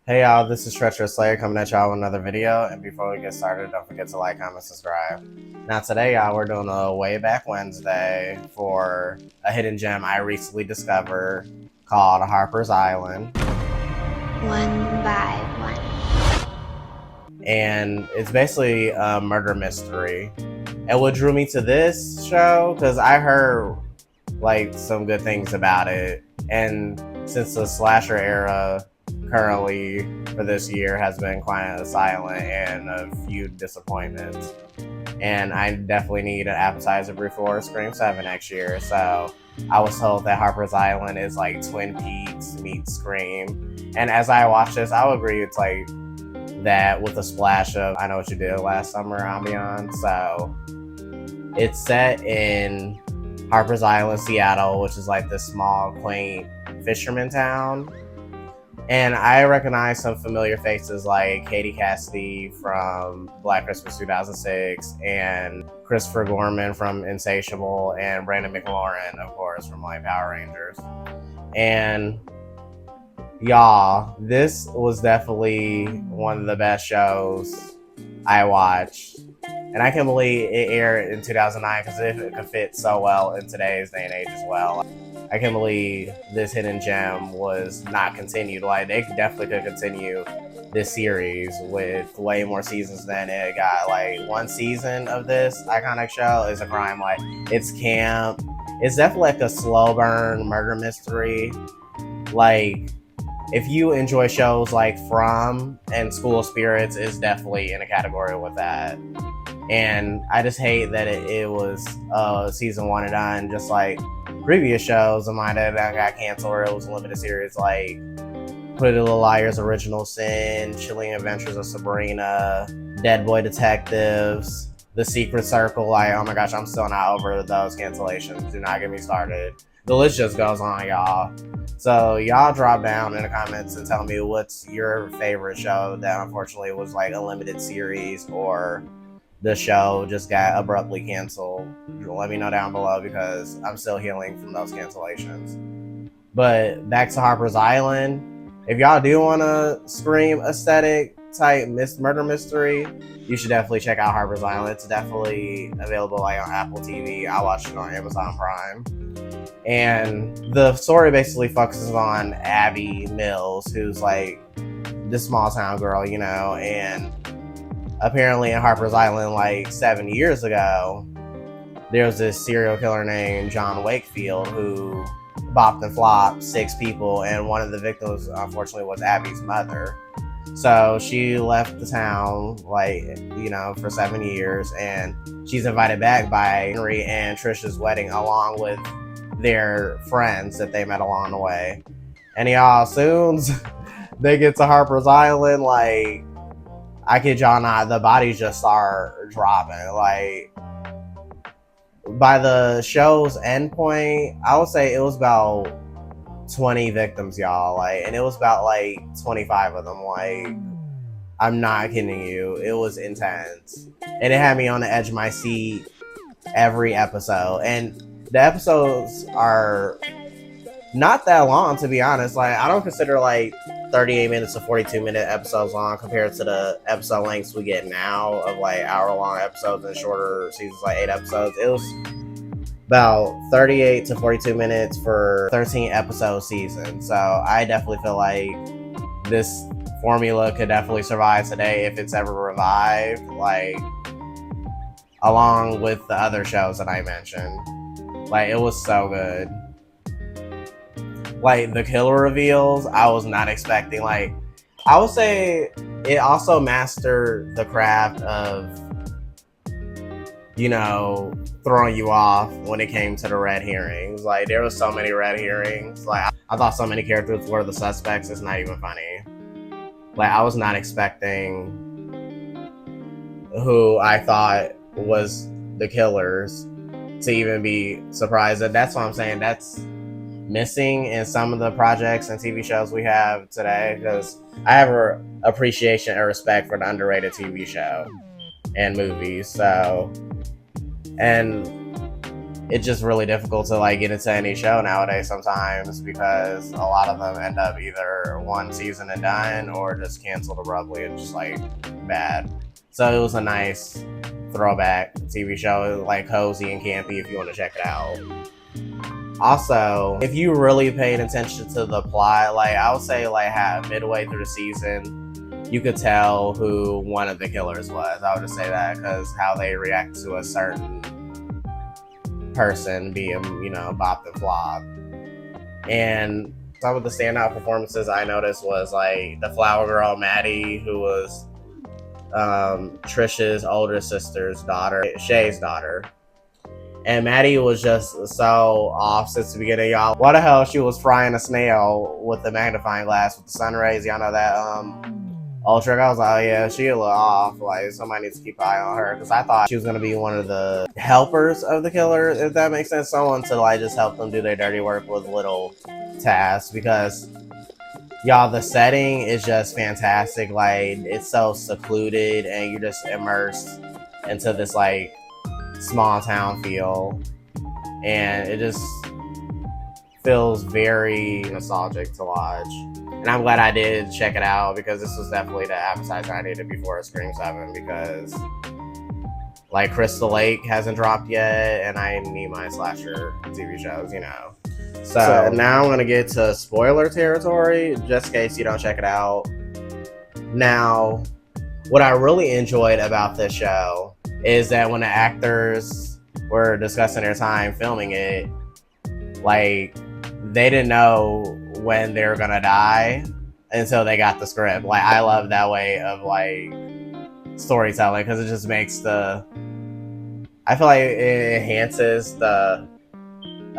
Hey y'all, this is Treacherous Slayer coming at y'all with another video. And before we get started, don't forget to like, comment, subscribe. Now today, y'all, we're doing a Way Back Wednesday for a hidden gem I recently discovered called Harper's Island. One by one. And it's basically a murder mystery. And what drew me to this show, because I heard like some good things about it. And since the slasher era currently for this year has been quite silent and a few disappointments. And I definitely need an appetizer before Scream 7 next year. So I was told that Harper's Island is like Twin Peaks meets Scream. And as I watch this, I would agree it's like that with a splash of I Know What You Did Last Summer ambiance. So it's set in Harper's Island, Seattle, which is like this small, quaint fisherman town. And I recognize some familiar faces like Katie Cassidy from Black Christmas 2006 and Christopher Gorman from Insatiable and Brandon McLaurin, of course, from like Power Rangers. And y'all, this was definitely one of the best shows I watched. And I can't believe it aired in 2009 because it could fit so well in today's day and age as well. I can't believe this hidden gem was not continued. Like, they definitely could continue this series with way more seasons than it got. Like, one season of this iconic show is a crime. Like, it's camp. It's definitely like a slow burn murder mystery. Like, if you enjoy shows like From and School of Spirits, is definitely in a category with that. And I just hate that it was season one and done, just like previous shows of mine that got canceled or it was a limited series, like Pretty Little Liars, Original Sin, Chilling Adventures of Sabrina, Dead Boy Detectives, The Secret Circle. Like, oh my gosh, I'm still not over those cancellations. Do not get me started. The list just goes on, y'all. So y'all drop down in the comments and tell me what's your favorite show that unfortunately was like a limited series or the show just got abruptly canceled. Let me know down below because I'm still healing from those cancellations. But back to Harper's Island. If y'all do want a Scream aesthetic type murder mystery, you should definitely check out Harper's Island. It's definitely available like on Apple TV. I watched it on Amazon Prime. And the story basically focuses on Abby Mills, who's like this small town girl, you know, and apparently in Harper's Island, like 7 years ago, there was this serial killer named John Wakefield who bopped and flopped 6 people, and one of the victims, unfortunately, was Abby's mother. So she left the town, like, you know, for 7 years, and she's invited back by Henry and Trisha's wedding, along with their friends that they met along the way. And y'all, soon they get to Harper's Island, like, I kid y'all not, the bodies just start dropping. Like, by the show's end point, I would say it was about 20 victims, y'all. Like, and it was about like 25 of them. Like, I'm not kidding you. It was intense. And it had me on the edge of my seat every episode. And the episodes are not that long, to be honest. Like, I don't consider like 38 minutes to 42-minute episodes long compared to the episode lengths we get now of like hour-long episodes and shorter seasons, like 8 episodes. It was about 38 to 42 minutes for 13 episode season. So I definitely feel like this formula could definitely survive today if it's ever revived, like along with the other shows that I mentioned. Like, it was so good. Like, the killer reveals, I was not expecting. Like, I would say it also mastered the craft of, you know, throwing you off when it came to the red herrings. Like, there was so many red herrings. Like, I thought so many characters were the suspects. It's not even funny. Like, I was not expecting who I thought was the killers to even be surprised. And that's what I'm saying. That's missing in some of the projects and TV shows we have today, because I have an appreciation and respect for the underrated TV show and movies. So, and it's just really difficult to like get into any show nowadays sometimes, because a lot of them end up either one season and done or just canceled abruptly and just like bad. So it was a nice throwback TV show. It was like cozy and campy if you want to check it out. Also, if you really paid attention to the plot, like I would say like midway through the season, you could tell who one of the killers was. I would just say that because how they react to a certain person being, bopped and flopped. And some of the standout performances I noticed was like the flower girl Maddie, who was Trish's older sister's daughter, Shay's daughter. And Maddie was just so off since the beginning, y'all. What the hell, she was frying a snail with the magnifying glass with the sun rays. Y'all know that old trick? I was like, oh yeah, she a little off. Like, somebody needs to keep an eye on her. Because I thought she was going to be one of the helpers of the killer, if that makes sense. Someone to like just help them do their dirty work with little tasks. Because, y'all, the setting is just fantastic. Like, it's so secluded and you're just immersed into this like small town feel, and it just feels very nostalgic to watch. And I'm glad I did check it out, because this was definitely the appetizer I needed before Scream 7, because like Crystal Lake hasn't dropped yet and I need my slasher TV shows, So now I'm gonna get to spoiler territory, just in case you don't check it out. Now, what I really enjoyed about this show is that when the actors were discussing their time filming it, like, they didn't know when they were gonna die until they got the script. Like, I love that way of like storytelling, because it just makes I feel like it enhances the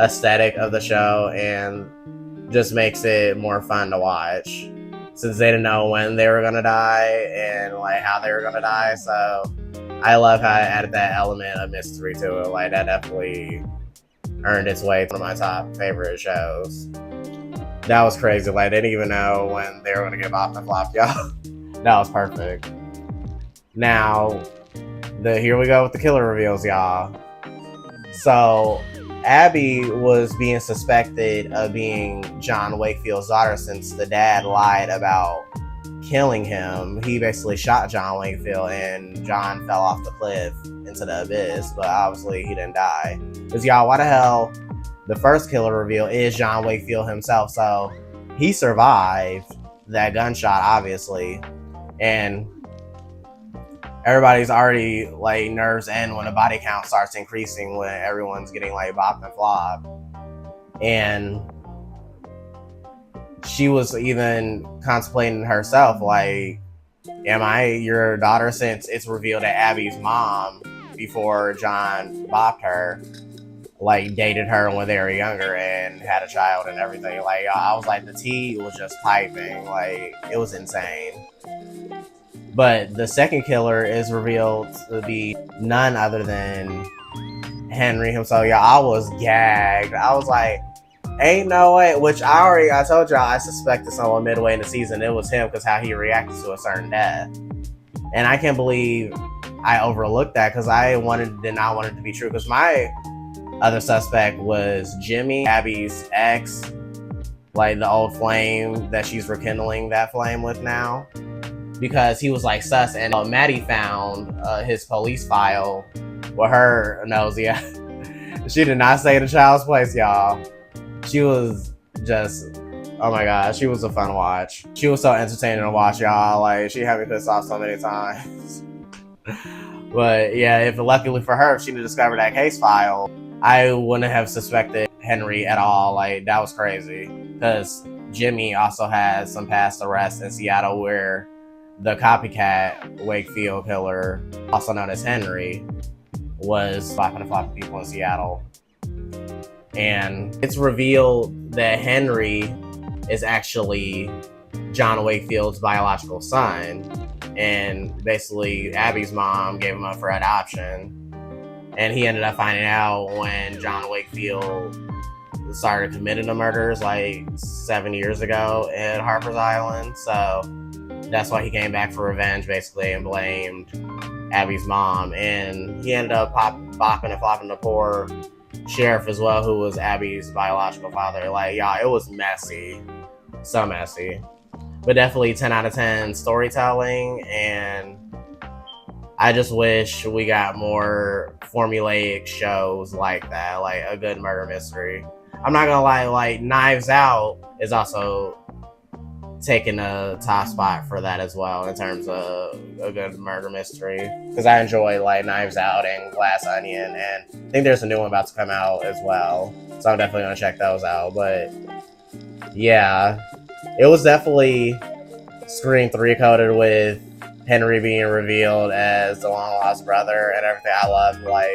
aesthetic of the show and just makes it more fun to watch, since they didn't know when they were gonna die and like how they were gonna die. So I love how it added that element of mystery to it. Like, that definitely earned its way to one of my top favorite shows. That was crazy. Like, they didn't even know when they were gonna get bopped and flopped, y'all. That was perfect. Now, here we go with the killer reveals, y'all. So, Abby was being suspected of being John Wakefield's daughter, since the dad lied about killing him. He basically shot John Wakefield and John fell off the cliff into the abyss, but obviously he didn't die. Because, y'all, why the hell, the first killer reveal is John Wakefield himself, so he survived that gunshot, obviously. And everybody's already like nerves end when the body count starts increasing, when everyone's getting like bopped and flopped. And she was even contemplating herself, like, am I your daughter, since it's revealed that Abby's mom, before John bopped her, like dated her when they were younger and had a child and everything. Like, I was like, the tea was just piping. Like, it was insane. But the second killer is revealed to be none other than Henry himself. Yeah, I was gagged. I was like, ain't no way. Which I told y'all I suspected someone midway in the season. It was him, because how he reacted to a certain death. And I can't believe I overlooked that, because I did not want it to be true. Because my other suspect was Jimmy, Abby's ex, like the old flame that she's rekindling that flame with now. Because he was like sus, and Maddie found his police file with her nose. Yeah, she did not stay in the child's place, y'all. She was just, oh my god, she was a fun watch. She was so entertaining to watch, y'all. Like, she had me pissed off so many times. But yeah, if luckily for her, if she didn't discover that case file, I wouldn't have suspected Henry at all. Like, that was crazy. Because Jimmy also has some past arrests in Seattle, where the copycat Wakefield killer, also known as Henry, was bopping and flopping people in Seattle. And it's revealed that Henry is actually John Wakefield's biological son. And basically, Abby's mom gave him up for adoption. And he ended up finding out when John Wakefield started committing the murders like 7 years ago at Harper's Island. So that's why he came back for revenge, basically, and blamed Abby's mom. And he ended up bopping and flopping the poor sheriff as well, who was Abby's biological father. Like, y'all, it was messy. So messy. But definitely 10 out of 10 storytelling, and I just wish we got more formulaic shows like that, like a good murder mystery. I'm not gonna lie, like Knives Out is also taking a top spot for that as well in terms of a good murder mystery, because I enjoy like Knives Out and Glass Onion, and I think there's a new one about to come out as well, so I'm definitely gonna check those out. But yeah, it was definitely Scream 3 coded with Henry being revealed as the long lost brother and everything. I loved like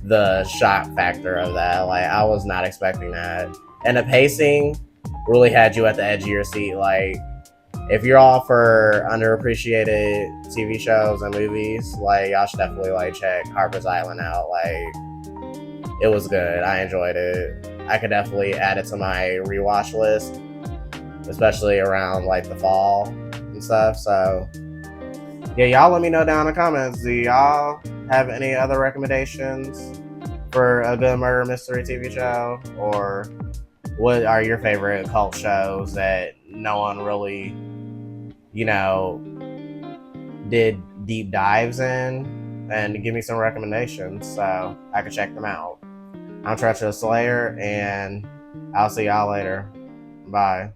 the shock factor of that. Like, I was not expecting that, and the pacing really had you at the edge of your seat. Like, if you're all for underappreciated TV shows and movies, like, y'all should definitely like check Harper's Island out. Like, it was good. I enjoyed it. I could definitely add it to my rewatch list, especially around like the fall and stuff. So yeah, y'all let me know down in the comments. Do y'all have any other recommendations for a good murder mystery TV show? Or what are your favorite cult shows that no one really, did deep dives in? And give me some recommendations so I can check them out. I'm Treacherous Slayer, and I'll see y'all later. Bye.